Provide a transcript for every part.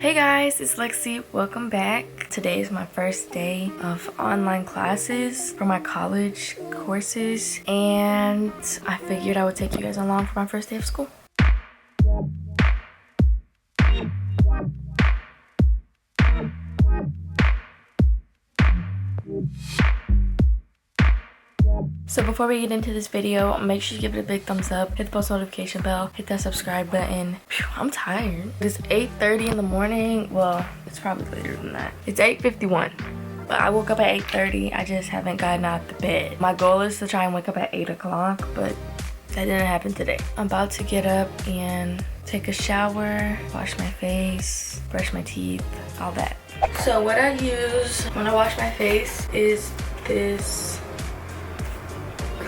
Hey guys, it's Lexi. Welcome back. Today is my first day of online classes for my college courses, and I figured I would take you guys along for my first day of school. So before we get into this video, make sure you give it a big thumbs up, hit the post notification bell, hit that subscribe button. Phew, I'm tired. It's 8:30 in the morning. Well, it's probably later than that. It's 8:51. But I woke up at 8:30. I just haven't gotten out the bed. My goal is to try and wake up at 8 o'clock, but that didn't happen today. I'm about to get up and take a shower, wash my face, brush my teeth, all that. So what I use when I wash my face is this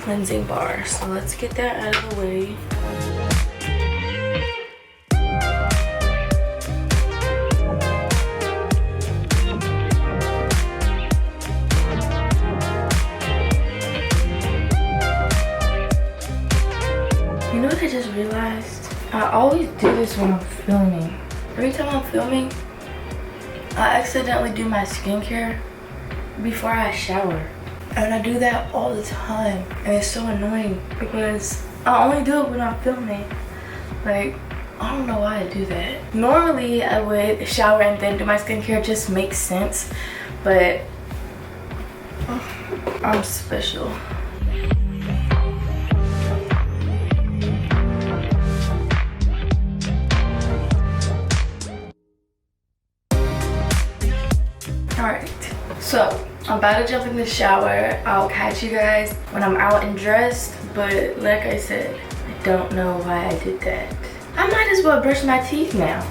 cleansing bar. So let's get that out of the way. You know what I just realized? I always do this when I'm filming. Every time I'm filming, I accidentally do my skincare before I shower. And I do that all the time, and it's so annoying because I only do it when I'm filming. Like, I don't know why I do that. Normally I would shower and then do my skincare, it just makes sense, but I'm special. Alright, so I'm about to jump in the shower. I'll catch you guys when I'm out and dressed, but like I said, I don't know why I did that. I might as well brush my teeth now.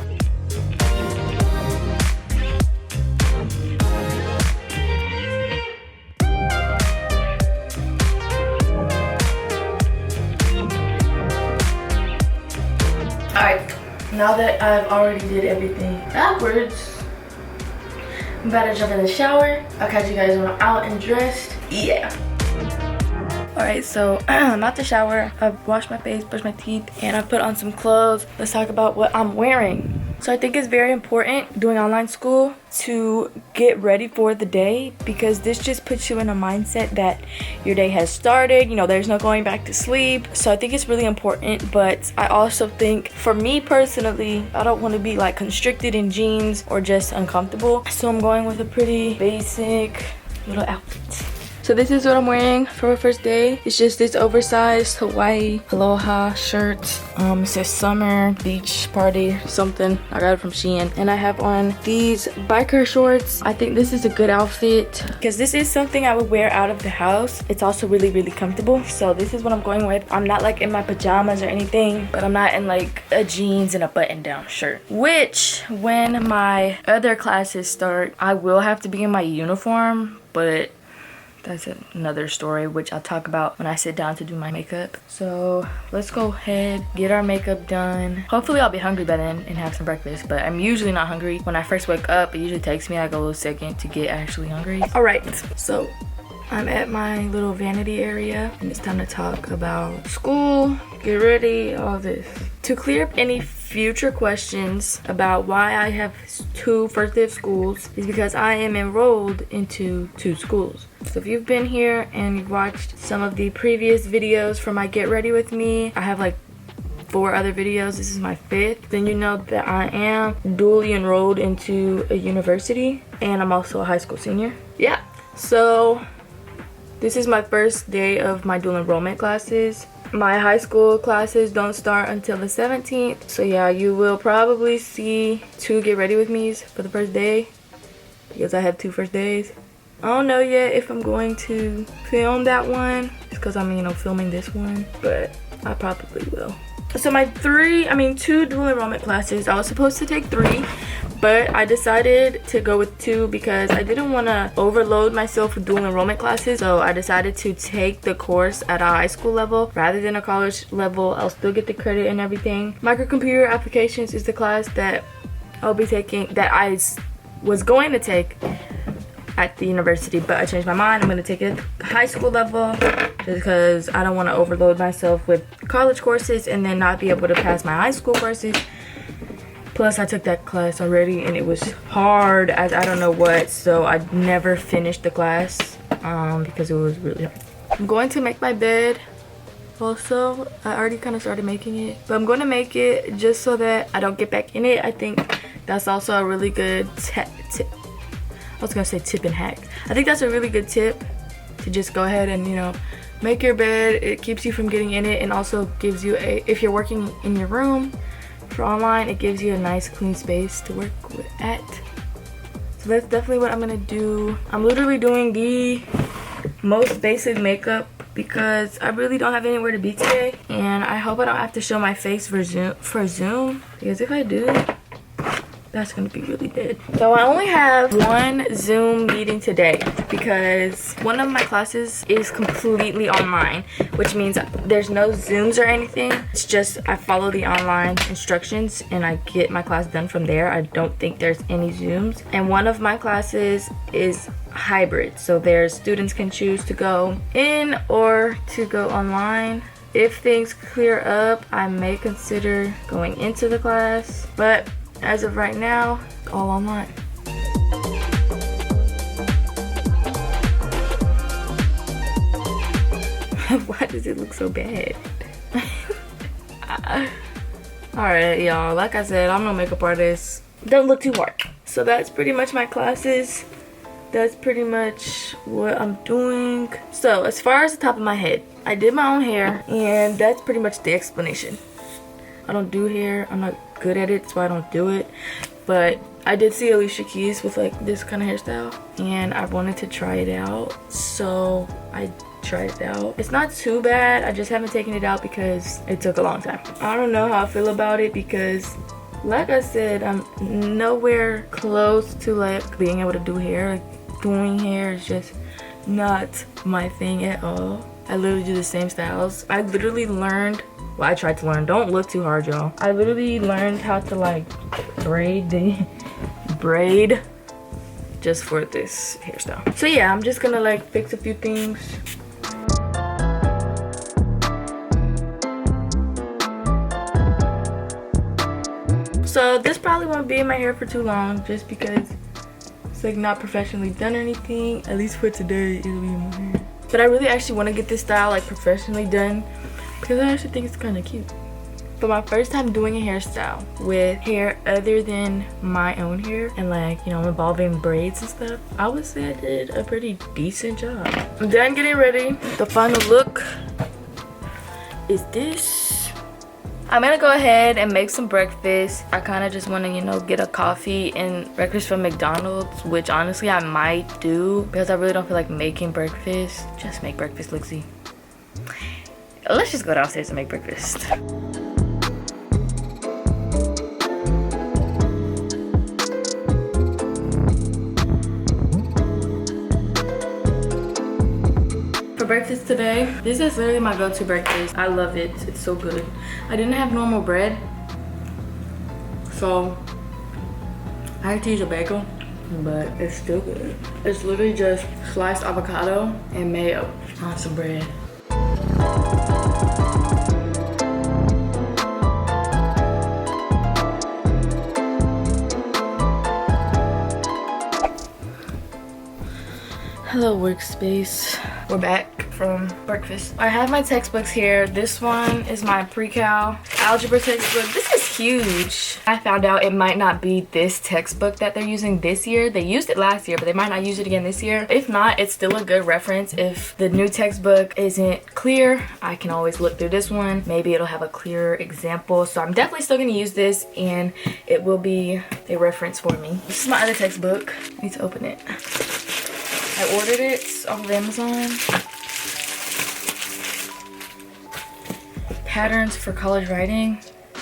Alright, now that I've already did everything backwards, I'm about to jump in the shower. I'll catch you guys when I'm out and dressed. Yeah. Alright, so I'm out the shower. I've washed my face, brushed my teeth, and I put on some clothes. Let's talk about what I'm wearing. So I think it's very important doing online school to get ready for the day, because this just puts you in a mindset that your day has started. You know, there's no going back to sleep. So I think it's really important, but I also think for me personally, I don't want to be like constricted in jeans or just uncomfortable. So I'm going with a pretty basic little outfit. So this is what I'm wearing for my first day. It's just this oversized Hawaii Aloha shirt. It says summer beach party something. I got it from Shein. And I have on these biker shorts. I think this is a good outfit because this is something I would wear out of the house. It's also really, really comfortable. So this is what I'm going with. I'm not like in my pajamas or anything, but I'm not in like a jeans and a button-down shirt. Which, when my other classes start, I will have to be in my uniform, but that's another story, which I'll talk about when I sit down to do my makeup. So let's go ahead, get our makeup done. Hopefully I'll be hungry by then and have some breakfast, but I'm usually not hungry. When I first wake up, it usually takes me like a little second to get actually hungry. All right, so I'm at my little vanity area and it's time to talk about school, get ready, all this. To clear up any future questions about why I have two first day of schools is because I am enrolled into two schools. So if you've been here and you've watched some of the previous videos from my Get Ready With Me, I have like 4 other videos, this is my 5th, then you know that I am dually enrolled into a university and I'm also a high school senior. Yeah, so this is my first day of my dual enrollment classes. My high school classes don't start until the 17th. So yeah, you will probably see 2 Get Ready With Me's for the first day because I have 2 first days. I don't know yet if I'm going to film that one just because I'm, you know, filming this one, but I probably will. So my 2 dual enrollment classes, I was supposed to take 3, but I decided to go with 2 because I didn't want to overload myself with dual enrollment classes. So I decided to take the course at a high school level rather than a college level. I'll still get the credit and everything. Microcomputer applications is the class that I'll be taking, that I was going to take at the university, but I changed my mind. I'm going to take it at the high school level just because I don't want to overload myself with college courses and then not be able to pass my high school courses. Plus I took that class already and it was hard as I don't know what, so I never finished the class because it was really hard. I'm going to make my bed. Also, I already kind of started making it, but I'm going to make it just so that I don't get back in it. I think that's also a really good tip. I was gonna say tip and hack. I think that's a really good tip to just go ahead and, you know, make your bed. It keeps you from getting in it and also gives you a, if you're working in your room for online, it gives you a nice clean space to work at. So that's definitely what I'm gonna do. I'm literally doing the most basic makeup because I really don't have anywhere to be today, and I hope I don't have to show my face for Zoom because if I do, that's gonna be really dead. So I only have one Zoom meeting today because one of my classes is completely online, which means there's no Zooms or anything. It's just I follow the online instructions and I get my class done from there. I don't think there's any Zooms. And one of my classes is hybrid, so there's students can choose to go in or to go online. If things clear up, I may consider going into the class, but as of right now, all online. Why does it look so bad? Alright, y'all, like I said, I'm no makeup artist. Don't look too hard. So that's pretty much my classes. That's pretty much what I'm doing. So as far as the top of my head, I did my own hair, and that's pretty much the explanation. I don't do hair. I'm not good at it, so I don't do it. But I did see Alicia Keys with like this kind of hairstyle, and I wanted to try it out, so I tried it out. It's not too bad. I just haven't taken it out because it took a long time. I don't know how I feel about it because, like I said, I'm nowhere close to like being able to do hair. Like, doing hair is just not my thing at all. I literally do the same styles. I literally learned, well, I tried to learn, don't look too hard, y'all. I literally learned how to like braid just for this hairstyle. So yeah, I'm just gonna like fix a few things. So this probably won't be in my hair for too long just because it's like not professionally done or anything. At least for today, it'll be in my hair. But I really actually want to get this style like professionally done because I actually think it's kind of cute. But my first time doing a hairstyle with hair other than my own hair and like, you know, involving braids and stuff, I would say I did a pretty decent job. I'm done getting ready. The final look is this. I'm gonna go ahead and make some breakfast. I kind of just want to, you know, get a coffee and breakfast from McDonald's, which honestly I might do because I really don't feel like making breakfast. Just make breakfast, Lexi. Let's just go downstairs and make breakfast. For breakfast today, this is literally my go-to breakfast. I love it. It's so good. I didn't have normal bread, so I had to use a bagel, but it's still good. It's literally just sliced avocado and mayo on some bread. Hello workspace. We're back from breakfast. I have my textbooks here. This one is my pre-cal algebra textbook. This is huge. I found out it might not be this textbook that they're using this year. They used it last year, but they might not use it again this year. If not, it's still a good reference. If the new textbook isn't clear, I can always look through this one. Maybe it'll have a clearer example. So I'm definitely still gonna use this and it will be a reference for me. This is my other textbook. I need to open it. I ordered it off of Amazon. Patterns for College Writing,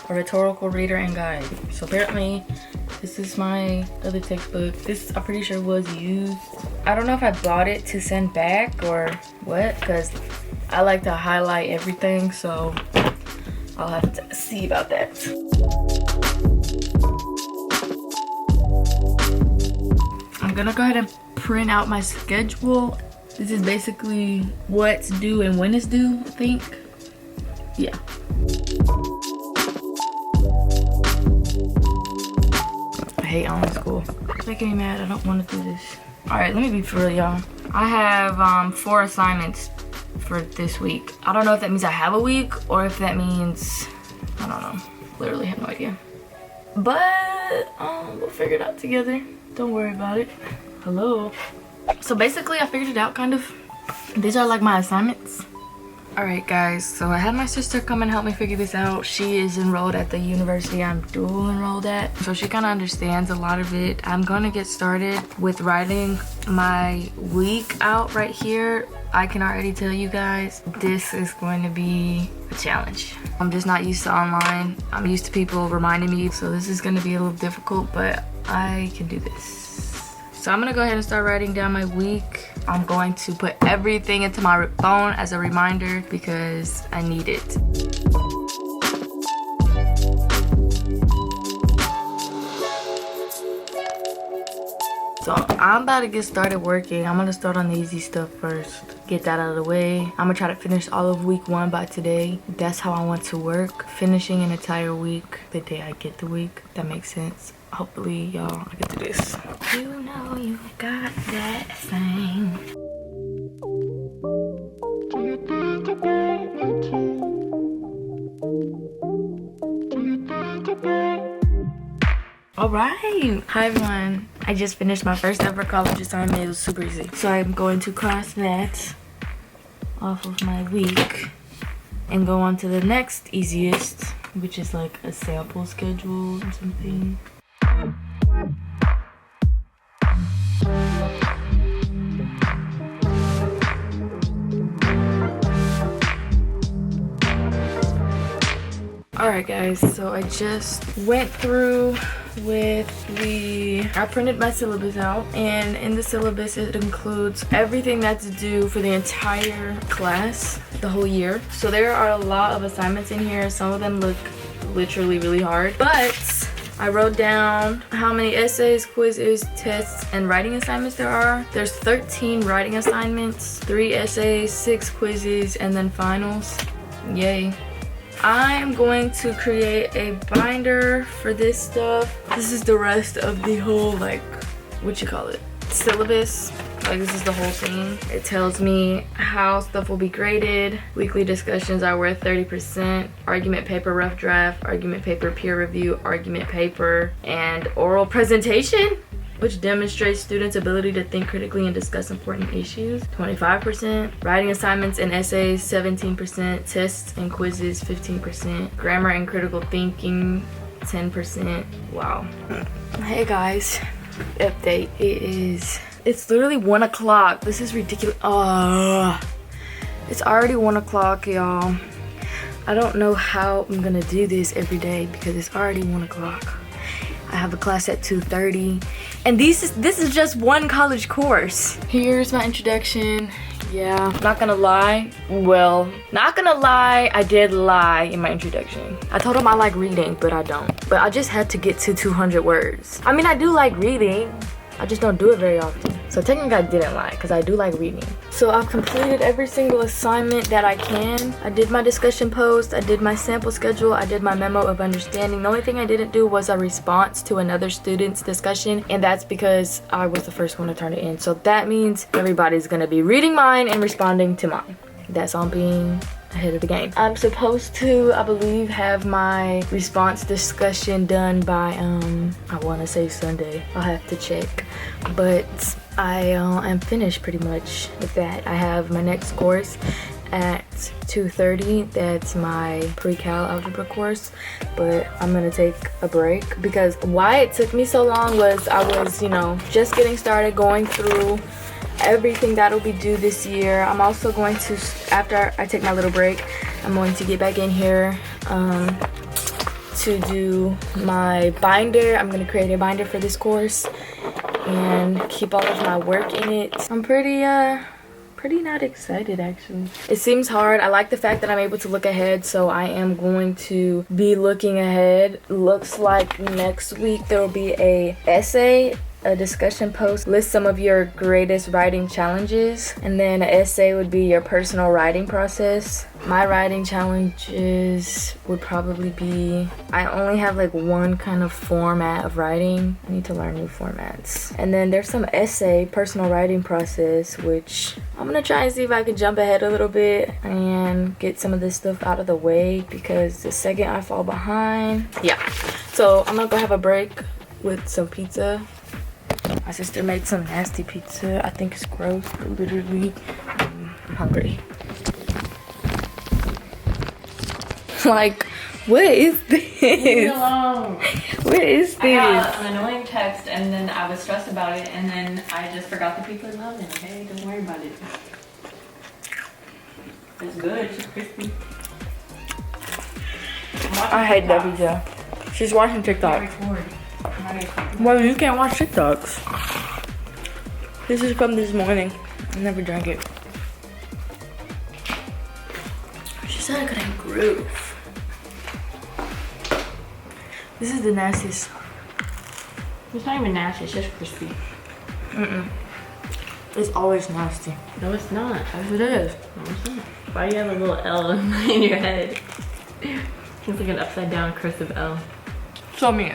a Rhetorical Reader and Guide. So apparently this is my other textbook. This I'm pretty sure was used. I don't know if I bought it to send back or what, because I like to highlight everything, so I'll have to see about that. I'm gonna go ahead and print out my schedule. This is basically what's due and when it's due, I think. Yeah. hate online school. It's making me mad. I don't want to do this. All right, let me be for real, y'all. I have 4 assignments for this week. I don't know if that means I have a week or if that means, I don't know. Literally have no idea. But we'll figure it out together. Don't worry about it. Hello. So basically I figured it out kind of. These are like my assignments. Alright guys, so I had my sister come and help me figure this out. She is enrolled at the university I'm dual enrolled at, so she kind of understands a lot of it. I'm going to get started with writing my week out right here. I can already tell you guys, this is going to be a challenge. I'm just not used to online. I'm used to people reminding me, so this is going to be a little difficult, but I can do this. So I'm gonna go ahead and start writing down my week. I'm going to put everything into my phone as a reminder because I need it. So I'm about to get started working. I'm gonna start on the easy stuff first. Get that out of the way. I'm gonna try to finish all of week 1 by today. That's how I want to work. Finishing an entire week the day I get the week. That makes sense. Hopefully y'all get to this. You know you got that thing. All right. Hi everyone. I just finished my first ever college assignment. It was super easy. So I'm going to cross that off of my week and go on to the next easiest, which is like a sample schedule or something. Alright guys, so I just went through with I printed my syllabus out, and in the syllabus it includes everything that's due for the entire class, the whole year. So there are a lot of assignments in here. Some of them look literally really hard, but I wrote down how many essays, quizzes, tests, and writing assignments there are. There's 13 writing assignments, 3 essays, 6 quizzes, and then finals. Yay. I'm going to create a binder for this stuff. This is the rest of the whole, like, what you call it, syllabus. Like, this is the whole thing. It tells me how stuff will be graded. Weekly discussions are worth 30%. Argument paper, rough draft, argument paper, peer review, argument paper, and oral presentation, which demonstrates students' ability to think critically and discuss important issues, 25%. Writing assignments and essays, 17%. Tests and quizzes, 15%. Grammar and critical thinking, 10%. Wow. Hey guys, update. It's literally 1 o'clock. This is ridiculous. It's already 1 o'clock, y'all. I don't know how I'm gonna do this every day because it's already 1 o'clock. I have a class at 2:30, and this is just one college course. Here's my introduction. Yeah, not gonna lie. Well, not gonna lie, I did lie in my introduction. I told them I like reading, but I don't. But I just had to get to 200 words. I mean, I do like reading. I just don't do it very often. So technically I didn't lie because I do like reading. So I've completed every single assignment that I can. I did my discussion post, I did my sample schedule, I did my memo of understanding. The only thing I didn't do was a response to another student's discussion, and that's because I was the first one to turn it in. So that means everybody's gonna be reading mine and responding to mine. That's on being ahead of the game. I'm supposed to, I believe, have my response discussion done by I want to say Sunday. I'll have to check, but I am finished pretty much with that. I have my next course at 2:30. That's my pre-cal algebra course, but I'm gonna take a break because why it took me so long was I was, you know, just getting started, going through everything that'll be due this year. I'm also going to, after I take my little break, I'm going to get back in here to do my binder. I'm going to create a binder for this course and keep all of my work in it. I'm pretty not excited actually. It seems hard. I like the fact that I'm able to look ahead, so I am going to be looking ahead. Looks like next week there will be a essay a discussion post lists some of your greatest writing challenges, and then an essay would be your personal writing process. My writing challenges would probably be, I only have like one kind of format of writing. I need to learn new formats. And then there's some essay, personal writing process, which I'm gonna try and see if I can jump ahead a little bit and get some of this stuff out of the way, because the second I fall behind, yeah. So I'm gonna go have a break with some pizza. My sister made some nasty pizza. I think it's gross, but literally, I'm hungry. Like, what is this? Leave me alone. What is this? I got an annoying text and then I was stressed about it and then I just forgot the people in oven. Okay, don't worry about it. It's good. It's crispy. I hate that pizza. She's watching TikTok. Well, you can't watch TikToks. This is from this morning. I never drank it. She said I couldn't groove. This is the nastiest. It's not even nasty, it's just crispy. It's always nasty. No, it's not. Yes, it is. No, it's not. Why do you have a little L in your head? It's like an upside down cursive L. Show me.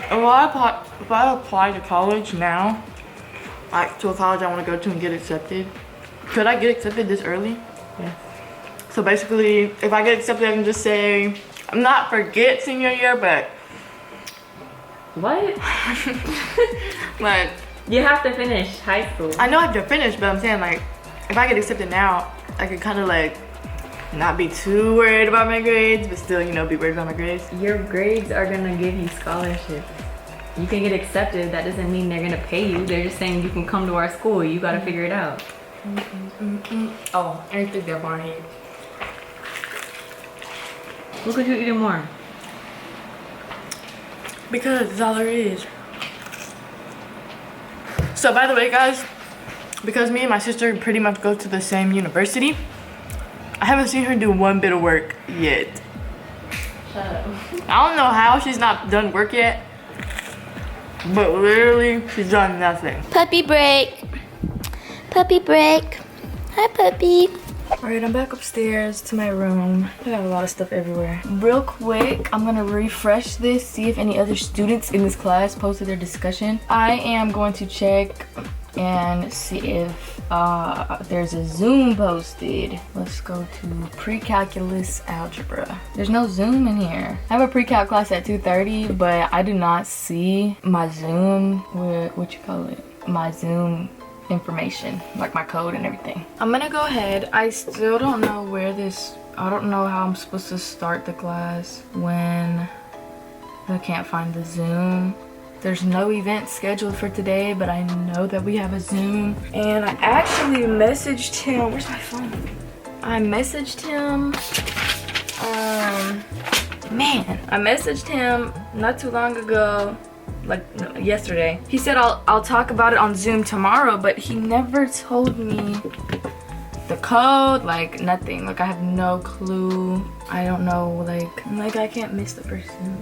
If I apply to college now, like to a college I want to go to and get accepted, could I get accepted this early? Yeah. So basically, if I get accepted, I can just say, I'm not forget senior year, but What? like, You have to finish high school. I know I have to finish, but I'm saying like, if I get accepted now, I could kind of like not be too worried about my grades, but still, you know, be worried about my grades. Your grades are gonna give you scholarships. You can get accepted, that doesn't mean they're gonna pay you. They're just saying you can come to our school, you gotta figure it out. Oh, I didn't think that far ahead. Look at you eating more. Because that's all there is. So by the way, guys, because me and my sister pretty much go to the same university, I haven't seen her do one bit of work yet. Shut up. I don't know how she's not done work yet, but literally she's done nothing. Puppy break. Puppy break. Hi, puppy. Alright, I'm back upstairs to my room. I got a lot of stuff everywhere. Real quick, I'm gonna refresh this, see if any other students in this class posted their discussion. I am going to check and see if there's a Zoom posted. Let's go to pre-calculus algebra. There's no Zoom in here. I have a pre-calc class at 2:30, but I do not see my Zoom, what you call it? My Zoom information, like my code and everything. I'm gonna go ahead. I still don't know where this, I don't know how I'm supposed to start the class when I can't find the Zoom. There's no event scheduled for today, but I know that we have a Zoom. And I actually messaged him, where's my phone? I messaged him, I messaged him not too long ago, like yesterday. He said I'll talk about it on Zoom tomorrow, but he never told me the code, like nothing. Like I have no clue. I don't know, like I can't miss the person.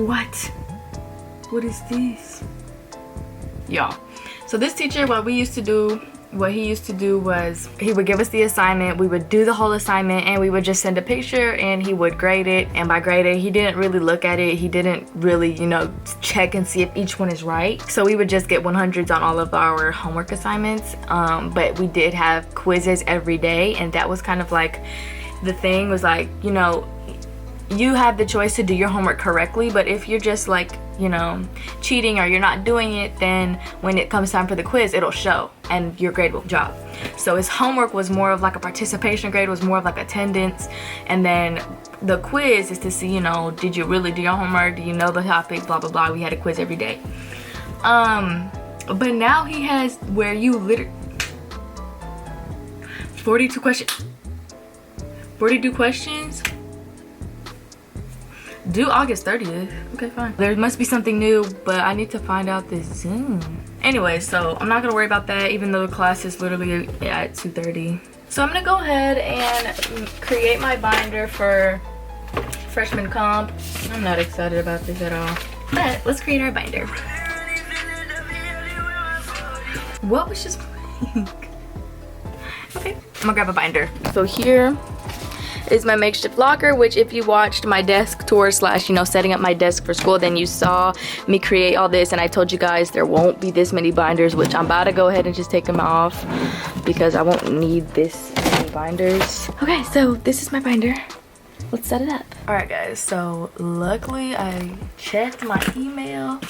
What is this? Y'all, so this teacher, what he used to do was he would give us the assignment, we would do the whole assignment, and we would just send a picture and he would grade it. And by grade it, he didn't really look at it, he didn't really, you know, check and see if each one is right. So we would just get 100s on all of our homework assignments, but we did have quizzes every day, and that was kind of like the thing, was like, you know, you have the choice to do your homework correctly, but if you're just like, you know, cheating or you're not doing it, then when it comes time for the quiz, it'll show and your grade will drop. So his homework was more of like a participation grade, was more of like attendance, and then the quiz is to see, you know, did you really do your homework, do you know the topic, blah blah blah. We had a quiz every day. But now he has where you literally 42 questions due August 30th. Okay, fine. There must be something new, but I need to find out this Zoom. Anyway, so I'm not gonna worry about that, even though the class is literally at 2:30. So I'm gonna go ahead and create my binder for freshman comp. I'm not excited about this at all. But let's create our binder. What was just playing? Okay, I'm gonna grab a binder. So here is my makeshift locker, which if you watched my desk tour slash, you know, setting up my desk for school, then you saw me create all this, and I told you guys there won't be this many binders, which I'm about to go ahead and just take them off because I won't need this many binders. Okay, so this is my binder. Let's set it up. All right, guys, so luckily I checked my email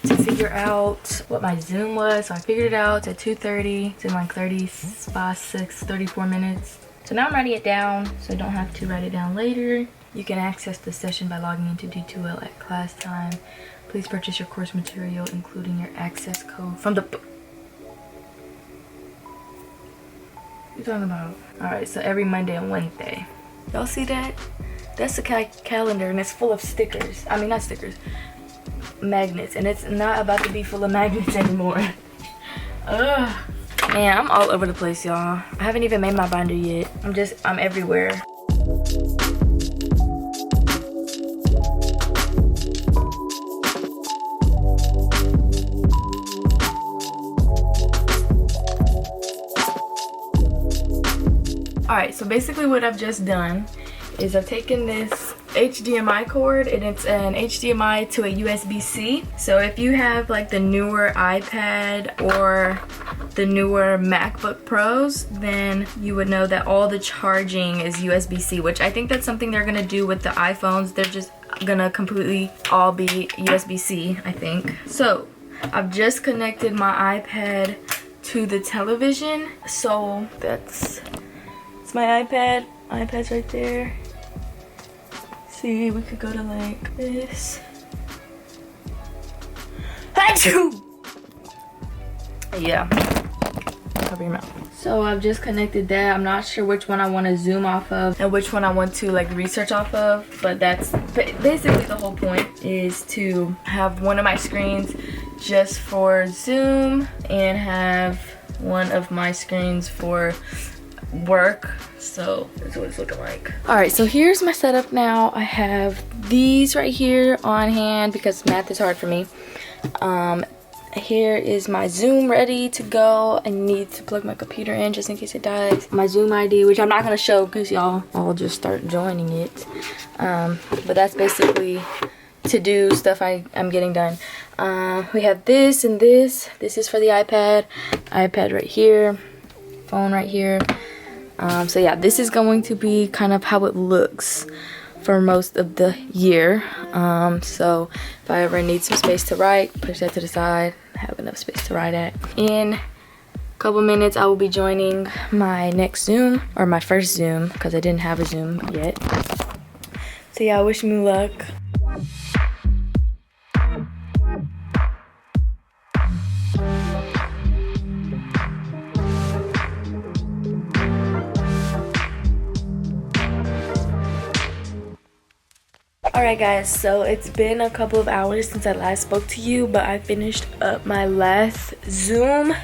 to figure out what my Zoom was. So I figured it out at 2:30. It's in like 34 minutes. So now I'm writing it down so I don't have to write it down later. You can access the session by logging into D2L at class time. Please purchase your course material, including your access code from the... What are you talking about? Alright, so every Monday and Wednesday. Y'all see that? That's the calendar, and it's full of stickers. I mean, not stickers. Magnets. And it's not about to be full of magnets anymore. Ugh. Man, I'm all over the place, y'all. I haven't even made my binder yet. I'm everywhere. Alright, so basically what I've just done is I've taken this HDMI cord, and it's an HDMI to a USB-C. So if you have like the newer iPad or the newer MacBook Pros, then you would know that all the charging is USB-C, which I think that's something they're gonna do with the iPhones. They're just gonna completely all be USB-C, I think. So I've just connected my iPad to the television. So it's my iPad. iPad's right there. See, we could go to like this. Achoo! Yeah. Cover your mouth. So I've just connected that. I'm not sure which one I want to zoom off of and which one I want to like research off of, but that's basically the whole point, is to have one of my screens just for Zoom and have one of my screens for work. So that's what it's looking like. All right, so here's my setup now. I have these right here on hand because math is hard for me. Here is my Zoom ready to go. I need to plug my computer in just in case it dies. My Zoom ID, which I'm not gonna show because y'all all just start joining it. But that's basically to do stuff I'm getting done. We have this and this. This is for the iPad. iPad right here. Phone right here. So yeah, this is going to be kind of how it looks for most of the year. So if I ever need some space to write, push that to the side, have enough space to write at. In a couple minutes, I will be joining my next Zoom, or my first Zoom, because I didn't have a Zoom yet. So yeah, wish me luck. Alright guys, so it's been a couple of hours since I last spoke to you, but I finished up my last Zoom,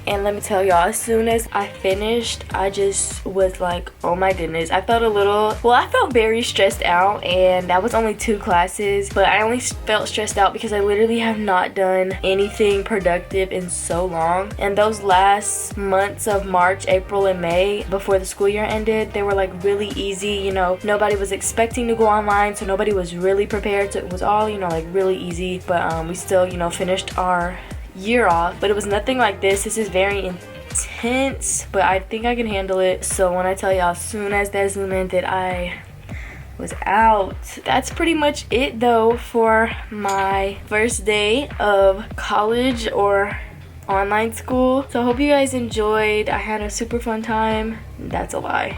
and let me tell y'all, as soon as I finished, I just was like, oh my goodness. I felt very stressed out, and that was only 2 classes, but I only felt stressed out because I literally have not done anything productive in so long. And those last months of March, April, and May before the school year ended, they were like really easy. You know, nobody was expecting to go online, so nobody was really prepared, so it was all, you know, like really easy. But we still, you know, finished our year off, but it was nothing like this. This is very intense, but I think I can handle it. So when I tell y'all, as soon as that Zoom ended, I was out. That's pretty much it though for my first day of college or online school. So I hope you guys enjoyed. I had a super fun time. That's a lie.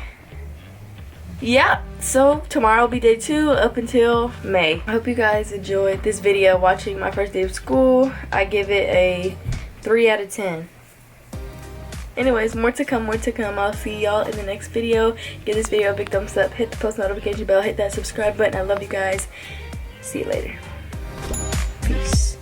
Yeah, so tomorrow will be day 2 up until May. I hope you guys enjoyed this video watching my first day of school. I give it a 3 out of 10. Anyways, more to come, more to come. I'll see y'all in the next video. Give this video a big thumbs up, hit the post notification bell, hit that subscribe button. I love you guys. See you later. Peace.